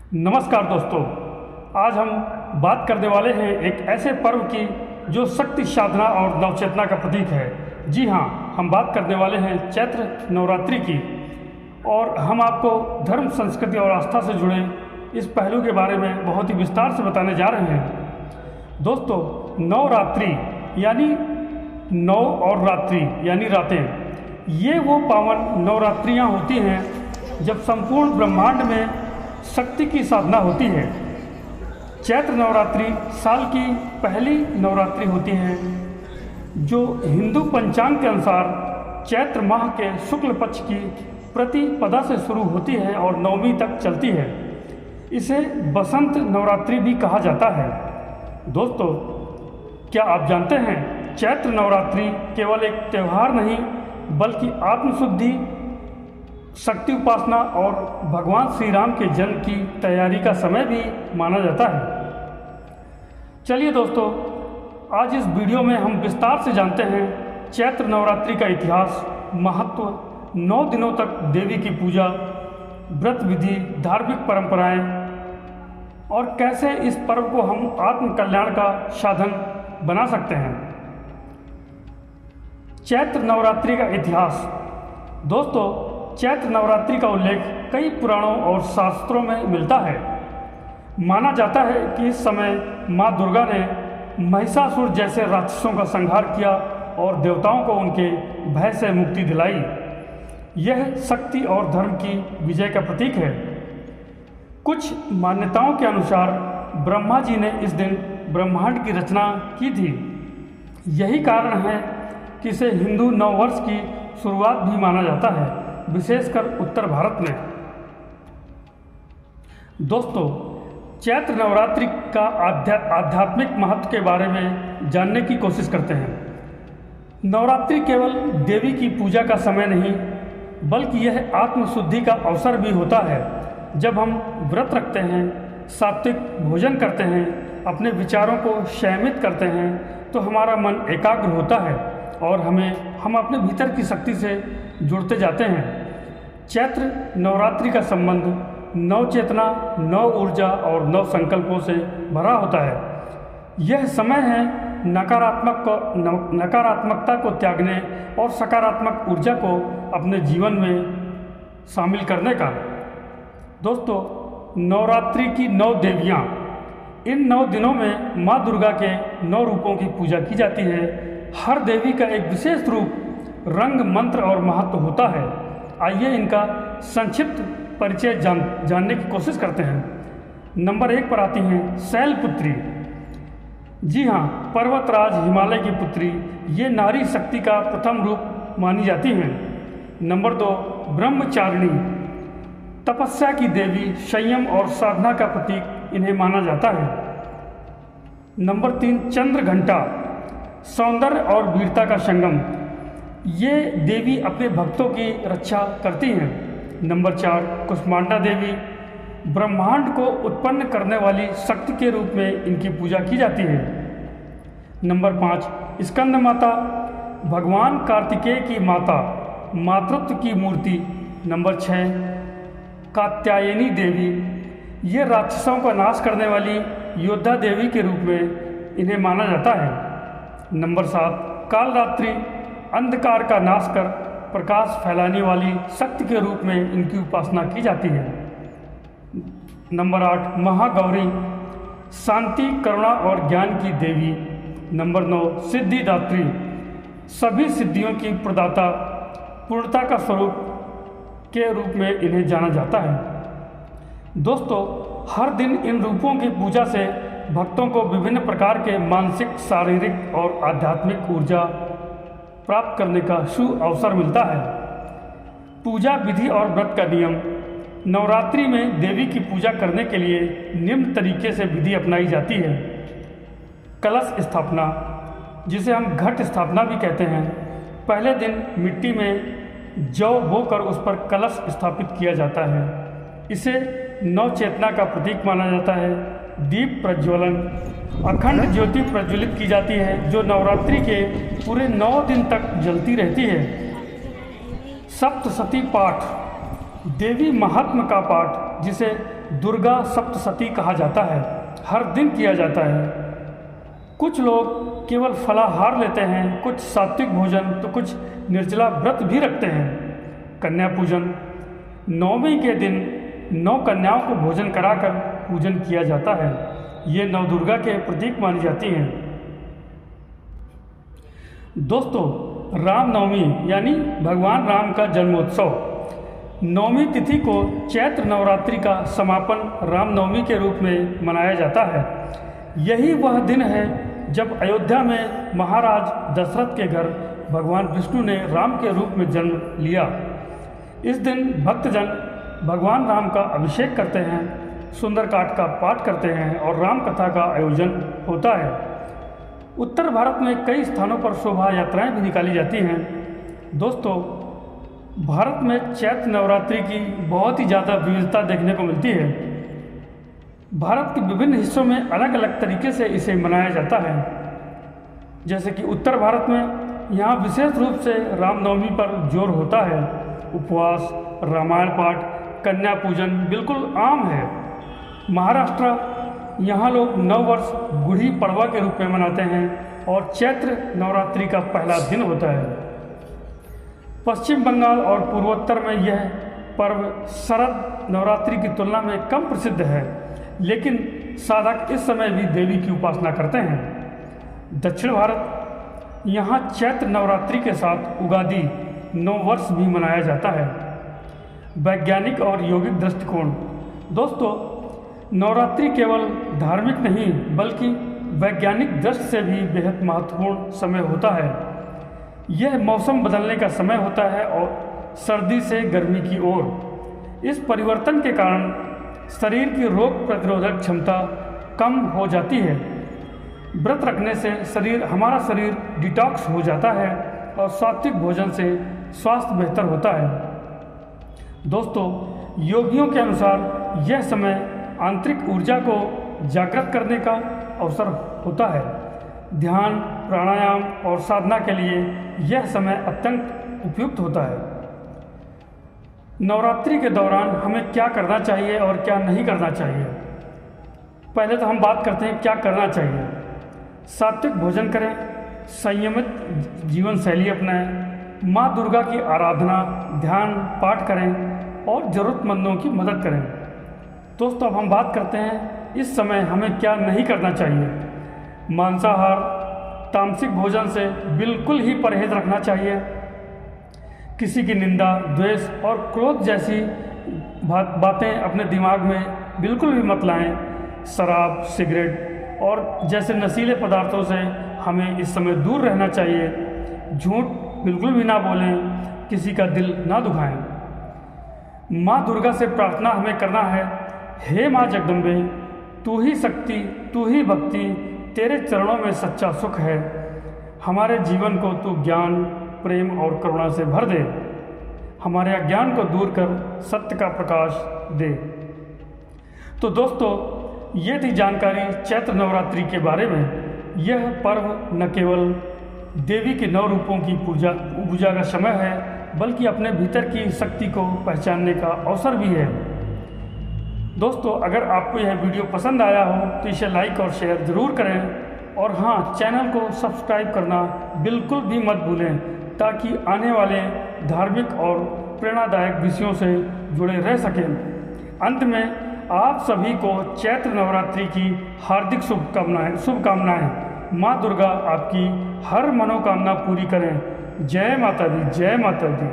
नमस्कार दोस्तों, आज हम बात करने वाले हैं एक ऐसे पर्व की जो शक्ति साधना और नवचेतना का प्रतीक है। जी हाँ, हम बात करने वाले हैं चैत्र नवरात्रि की। और हम आपको धर्म, संस्कृति और आस्था से जुड़े इस पहलू के बारे में बहुत ही विस्तार से बताने जा रहे हैं। दोस्तों, नवरात्रि यानी नौ और रात्रि यानी रातें, ये वो पावन नवरात्रियाँ होती हैं जब संपूर्ण ब्रह्मांड में शक्ति की साधना होती है। चैत्र नवरात्रि साल की पहली नवरात्रि होती है जो हिंदू पंचांग के अनुसार चैत्र माह के शुक्ल पक्ष की प्रतिपदा से शुरू होती है और नवमी तक चलती है। इसे बसंत नवरात्रि भी कहा जाता है। दोस्तों, क्या आप जानते हैं चैत्र नवरात्रि केवल एक त्यौहार नहीं बल्कि आत्मशुद्धि, शक्ति उपासना और भगवान श्री राम के जन्म की तैयारी का समय भी माना जाता है। चलिए दोस्तों, आज इस वीडियो में हम विस्तार से जानते हैं चैत्र नवरात्रि का इतिहास, महत्व, 9 दिनों तक देवी की पूजा, व्रत विधि, धार्मिक परंपराएं और कैसे इस पर्व को हम आत्म कल्याण का साधन बना सकते हैं। चैत्र नवरात्रि का इतिहास। दोस्तों, चैत्र नवरात्रि का उल्लेख कई पुराणों और शास्त्रों में मिलता है। माना जाता है कि इस समय माँ दुर्गा ने महिषासुर जैसे राक्षसों का संहार किया और देवताओं को उनके भय से मुक्ति दिलाई। यह शक्ति और धर्म की विजय का प्रतीक है। कुछ मान्यताओं के अनुसार ब्रह्मा जी ने इस दिन ब्रह्मांड की रचना की थी। यही कारण है कि इसे हिंदू नववर्ष की शुरुआत भी माना जाता है, विशेषकर उत्तर भारत में। दोस्तों, चैत्र नवरात्रि का आध्यात्मिक महत्व के बारे में जानने की कोशिश करते हैं। नवरात्रि केवल देवी की पूजा का समय नहीं बल्कि यह आत्मशुद्धि का अवसर भी होता है। जब हम व्रत रखते हैं, सात्विक भोजन करते हैं, अपने विचारों को संयमित करते हैं तो हमारा मन एकाग्र होता है और हम अपने भीतर की शक्ति से जुड़ते जाते हैं। चैत्र नवरात्रि का संबंध नव चेतना, नव ऊर्जा और नव संकल्पों से भरा होता है। यह समय है नकारात्मकता को त्यागने और सकारात्मक ऊर्जा को अपने जीवन में शामिल करने का। दोस्तों, नवरात्रि की 9 देवियाँ। इन 9 दिनों में माँ दुर्गा के 9 रूपों की पूजा की जाती है। हर देवी का एक विशेष रूप, रंग, मंत्र और महत्व होता है। आइए इनका संक्षिप्त परिचय जानने की कोशिश करते हैं। नंबर 1 पर आती हैं शैलपुत्री। जी हाँ, पर्वतराज हिमालय की पुत्री, ये नारी शक्ति का प्रथम रूप मानी जाती हैं। नंबर 2 ब्रह्मचारिणी, तपस्या की देवी, संयम और साधना का प्रतीक इन्हें माना जाता है। नंबर 3 चंद्रघंटा, सौंदर्य और वीरता का संगम, ये देवी अपने भक्तों की रक्षा करती हैं। नंबर 4 कुष्मांडा देवी, ब्रह्मांड को उत्पन्न करने वाली शक्ति के रूप में इनकी पूजा की जाती है। नंबर 5 स्कंद माता, भगवान कार्तिकेय की माता, मातृत्व की मूर्ति। नंबर 6 कात्यायनी देवी, ये राक्षसों का नाश करने वाली योद्धा देवी के रूप में इन्हें माना जाता है। नंबर 7 कालरात्रि, अंधकार का नाश कर प्रकाश फैलाने वाली शक्ति के रूप में इनकी उपासना की जाती है। नंबर 8 महागौरी, शांति, करुणा और ज्ञान की देवी। नंबर 9 सिद्धिदात्री, सभी सिद्धियों की प्रदाता, पूर्णता का स्वरूप के रूप में इन्हें जाना जाता है। दोस्तों, हर दिन इन रूपों की पूजा से भक्तों को विभिन्न प्रकार के मानसिक, शारीरिक और आध्यात्मिक ऊर्जा प्राप्त करने का शुभ अवसर मिलता है। पूजा विधि और व्रत का नियम। नवरात्रि में देवी की पूजा करने के लिए निम्न तरीके से विधि अपनाई जाती है। कलश स्थापना, जिसे हम घट स्थापना भी कहते हैं। पहले दिन मिट्टी में जौ बोकर उस पर कलश स्थापित किया जाता है। इसे नव चेतना का प्रतीक माना जाता है। दीप प्रज्वलन, अखंड ज्योति प्रज्वलित की जाती है जो नवरात्रि के पूरे 9 दिन तक जलती रहती है। सप्तशती पाठ, देवी महात्म का पाठ जिसे दुर्गा सप्तशती कहा जाता है, हर दिन किया जाता है। कुछ लोग केवल फलाहार लेते हैं, कुछ सात्विक भोजन तो कुछ निर्जला व्रत भी रखते हैं। कन्या पूजन, नवमी के दिन 9 कन्याओं को भोजन कराकर पूजन किया जाता है। ये नव दुर्गा के प्रतीक मानी जाती हैं। दोस्तों, रामनवमी यानी भगवान राम का जन्मोत्सव, नवमी तिथि को चैत्र नवरात्रि का समापन रामनवमी के रूप में मनाया जाता है। यही वह दिन है जब अयोध्या में महाराज दशरथ के घर भगवान विष्णु ने राम के रूप में जन्म लिया। इस दिन भक्तजन भगवान राम का अभिषेक करते हैं, सुंदरकांड का पाठ करते हैं और राम कथा का आयोजन होता है। उत्तर भारत में कई स्थानों पर शोभा यात्राएं भी निकाली जाती हैं। दोस्तों, भारत में चैत्र नवरात्रि की बहुत ही ज़्यादा विविधता देखने को मिलती है। भारत के विभिन्न हिस्सों में अलग अलग तरीके से इसे मनाया जाता है। जैसे कि उत्तर भारत में यहाँ विशेष रूप से रामनवमी पर जोर होता है। उपवास, रामायण पाठ, कन्या पूजन बिल्कुल आम है। महाराष्ट्र, यहाँ लोग नववर्ष गुड़ी पड़वा के रूप में मनाते हैं और चैत्र नवरात्रि का पहला दिन होता है। पश्चिम बंगाल और पूर्वोत्तर में यह पर्व शरद नवरात्रि की तुलना में कम प्रसिद्ध है, लेकिन साधक इस समय भी देवी की उपासना करते हैं। दक्षिण भारत, यहाँ चैत्र नवरात्रि के साथ उगादि नववर्ष भी मनाया जाता है। वैज्ञानिक और यौगिक दृष्टिकोण, दोस्तों, नवरात्रि केवल धार्मिक नहीं बल्कि वैज्ञानिक दृष्टि से भी बेहद महत्वपूर्ण समय होता है। यह मौसम बदलने का समय होता है और सर्दी से गर्मी की ओर। इस परिवर्तन के कारण शरीर की रोग प्रतिरोधक क्षमता कम हो जाती है। व्रत रखने से हमारा शरीर डिटॉक्स हो जाता है और सात्विक भोजन से स्वास्थ्य बेहतर होता है। दोस्तों, योगियों के अनुसार यह समय आंतरिक ऊर्जा को जागृत करने का अवसर होता है। ध्यान, प्राणायाम और साधना के लिए यह समय अत्यंत उपयुक्त होता है। नवरात्रि के दौरान हमें क्या करना चाहिए और क्या नहीं करना चाहिए। पहले तो हम बात करते हैं क्या करना चाहिए। सात्विक भोजन करें, संयमित जीवन शैली अपनाएं, माँ दुर्गा की आराधना, ध्यान, पाठ करें और ज़रूरतमंदों की मदद करें। दोस्तों, अब हम बात करते हैं इस समय हमें क्या नहीं करना चाहिए। मांसाहार, तामसिक भोजन से बिल्कुल ही परहेज रखना चाहिए। किसी की निंदा, द्वेष और क्रोध जैसी बातें अपने दिमाग में बिल्कुल भी मत लाएं। शराब, सिगरेट और जैसे नशीले पदार्थों से हमें इस समय दूर रहना चाहिए। झूठ बिल्कुल भी ना बोलें, किसी का दिल ना दुखाएं। माँ दुर्गा से प्रार्थना हमें करना है, हे माँ जगदम्बे, तू ही शक्ति, तू ही भक्ति, तेरे चरणों में सच्चा सुख है। हमारे जीवन को तू ज्ञान, प्रेम और करुणा से भर दे। हमारे अज्ञान को दूर कर सत्य का प्रकाश दे। तो दोस्तों, ये थी जानकारी चैत्र नवरात्रि के बारे में। यह पर्व न केवल देवी के 9 रूपों की पूजा का समय है, बल्कि अपने भीतर की शक्ति को पहचानने का अवसर भी है। दोस्तों, अगर आपको यह वीडियो पसंद आया हो तो इसे लाइक और शेयर ज़रूर करें और हाँ, चैनल को सब्सक्राइब करना बिल्कुल भी मत भूलें, ताकि आने वाले धार्मिक और प्रेरणादायक विषयों से जुड़े रह सकें। अंत में आप सभी को चैत्र नवरात्रि की हार्दिक शुभकामनाएं। माँ दुर्गा आपकी हर मनोकामना पूरी करें। जय माता दी, जय माता दी।